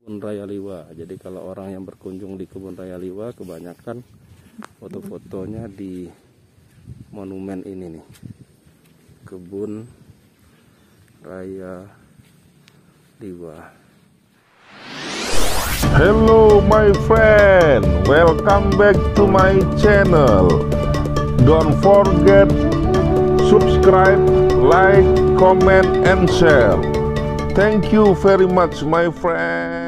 Kebun Raya Liwa. Jadi kalau orang yang berkunjung di Kebun Raya Liwa, kebanyakan foto-fotonya di monumen ini nih, Kebun Raya Liwa. Hello my friend, welcome back to my channel. Don't forget subscribe, like, comment and share. Thank you very much my friend.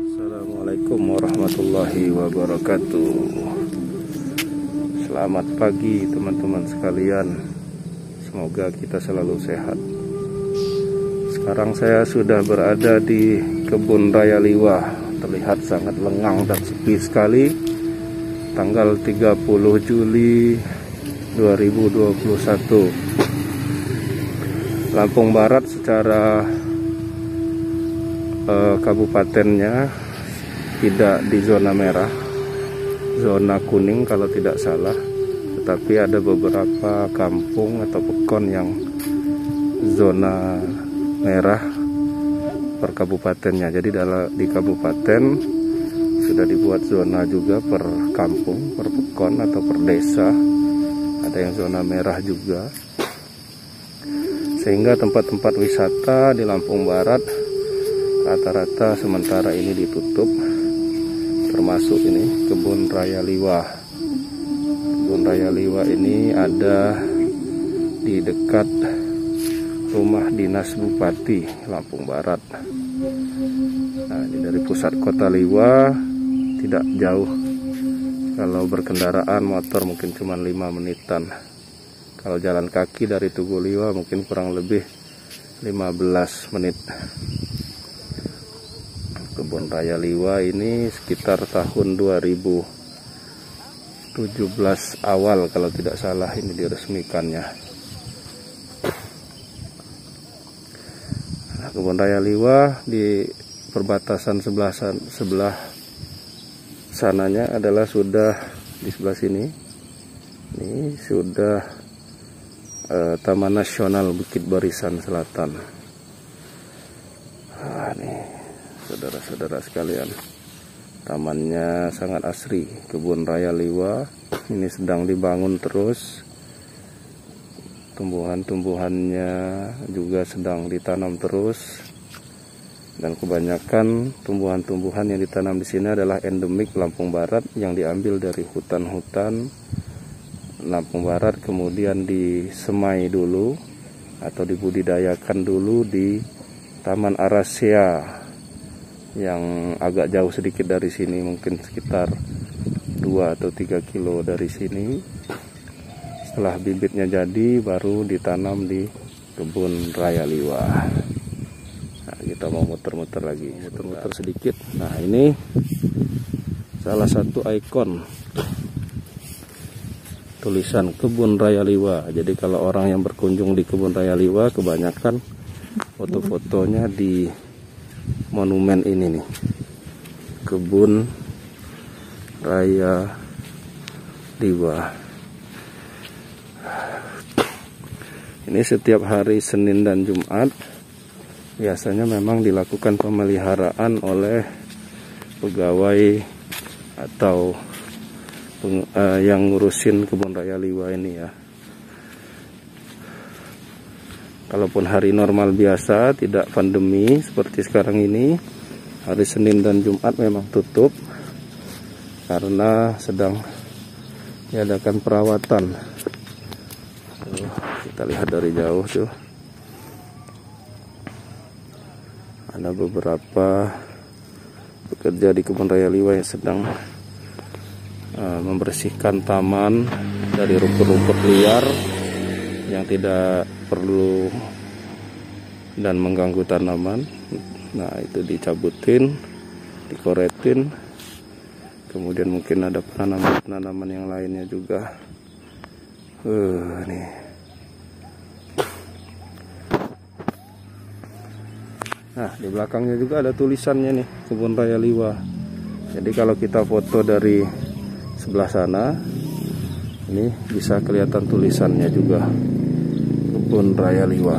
Assalamualaikum warahmatullahi wabarakatuh. Selamat pagi teman-teman sekalian. Semoga kita selalu sehat. Sekarang saya sudah berada di Kebun Raya Liwa. Terlihat sangat lengang dan sepi sekali. Tanggal 30 Juli 2021. Lampung Barat secara kabupatennya tidak di zona merah, zona kuning kalau tidak salah, tetapi ada beberapa kampung atau pekon yang zona merah per kabupatennya. Jadi di kabupaten sudah dibuat zona juga per kampung, per pekon atau per desa, ada yang zona merah juga, sehingga tempat-tempat wisata di Lampung Barat rata-rata sementara ini ditutup, termasuk ini Kebun Raya Liwa. Kebun Raya Liwa ini ada di dekat rumah dinas Bupati Lampung Barat. Nah, ini dari pusat kota Liwa tidak jauh. Kalau berkendaraan motor mungkin cuma 5 menitan. Kalau jalan kaki dari Tugu Liwa mungkin kurang lebih 15 menit. Kebun Raya Liwa ini sekitar tahun 2017 awal kalau tidak salah ini diresmikannya. Nah, Kebun Raya Liwa di perbatasan sebelah sananya adalah sudah di sebelah sini. Ini sudah Taman Nasional Bukit Barisan Selatan. Nah, nih saudara-saudara sekalian, tamannya sangat asri. Kebun Raya Liwa ini sedang dibangun terus, tumbuhan-tumbuhannya juga sedang ditanam terus, dan kebanyakan tumbuhan-tumbuhan yang ditanam di sini adalah endemik Lampung Barat yang diambil dari hutan-hutan Lampung Barat, kemudian disemai dulu atau dibudidayakan dulu di Taman Arasia yang agak jauh sedikit dari sini, mungkin sekitar 2 atau 3 kilo dari sini. Setelah bibitnya jadi baru ditanam di Kebun Raya Liwa. Nah, kita mau muter-muter lagi, muter-muter sedikit. Nah, ini salah satu ikon tulisan Kebun Raya Liwa. Jadi kalau orang yang berkunjung di Kebun Raya Liwa, kebanyakan foto-fotonya di monumen ini nih, Kebun Raya Liwa. Ini setiap hari Senin dan Jumat biasanya memang dilakukan pemeliharaan oleh pegawai atau yang ngurusin Kebun Raya Liwa ini ya. Kalaupun hari normal biasa, tidak pandemi seperti sekarang ini, hari Senin dan Jumat memang tutup karena sedang diadakan perawatan. Kita lihat dari jauh tuh, ada beberapa pekerja di Kebun Raya Liwa yang sedang membersihkan taman dari rumput-rumput liar yang tidak perlu dan mengganggu tanaman. Nah, itu dicabutin, dikoretin, kemudian mungkin ada penanaman yang lainnya juga. Nih. Nah, di belakangnya juga ada tulisannya nih, Kebun Raya Liwa. Jadi kalau kita foto dari sebelah sana, ini bisa kelihatan tulisannya juga, Kebun Raya Liwa.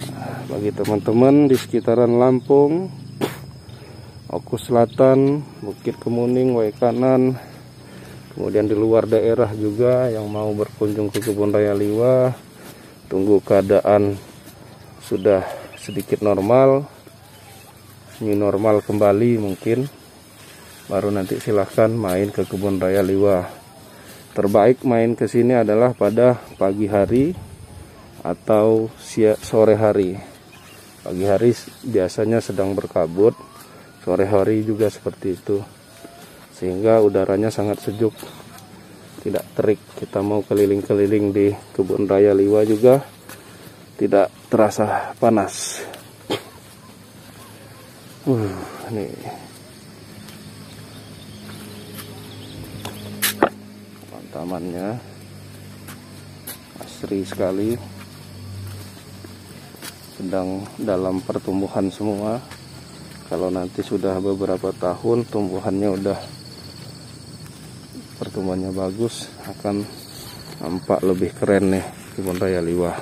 Nah, bagi teman-teman di sekitaran Lampung, Oku Selatan, Bukit Kemuning, Way Kanan, kemudian di luar daerah juga yang mau berkunjung ke Kebun Raya Liwa, tunggu keadaan sudah sedikit normal, new normal kembali mungkin, baru nanti silahkan main ke Kebun Raya Liwa. Terbaik main ke sini adalah pada pagi hari atau sore hari. Pagi hari biasanya sedang berkabut, sore hari juga seperti itu, sehingga udaranya sangat sejuk, tidak terik. Kita mau keliling-keliling di Kebun Raya Liwa juga tidak terasa panas. Nih tamannya asri sekali, sedang dalam pertumbuhan semua. Kalau nanti sudah beberapa tahun tumbuhannya pertumbuhannya bagus, akan nampak lebih keren nih Kebun Raya Liwa.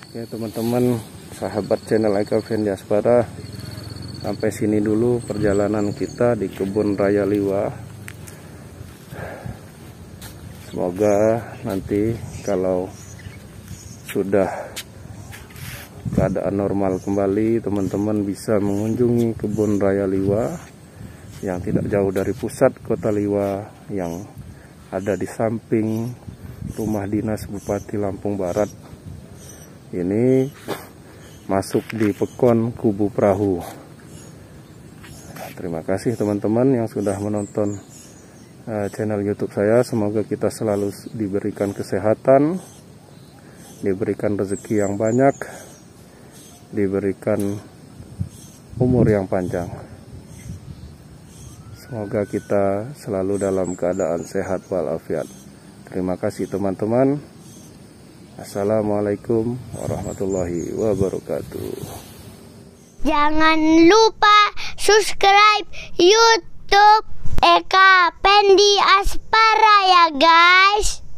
Ya teman-teman, sahabat channel Eka Fendi Aspara, sampai sini dulu perjalanan kita di Kebun Raya Liwa. Semoga nanti kalau sudah keadaan normal kembali, teman-teman bisa mengunjungi Kebun Raya Liwa yang tidak jauh dari pusat kota Liwa, yang ada di samping rumah dinas Bupati Lampung Barat. Ini masuk di Pekon Kubu Perahu. Terima kasih teman-teman yang sudah menonton channel YouTube saya. Semoga kita selalu diberikan kesehatan, diberikan rezeki yang banyak, diberikan umur yang panjang. Semoga kita selalu dalam keadaan sehat walafiat. Terima kasih teman-teman. Assalamualaikum warahmatullahi wabarakatuh. Jangan lupa subscribe YouTube Eka Fendi Aspara ya guys.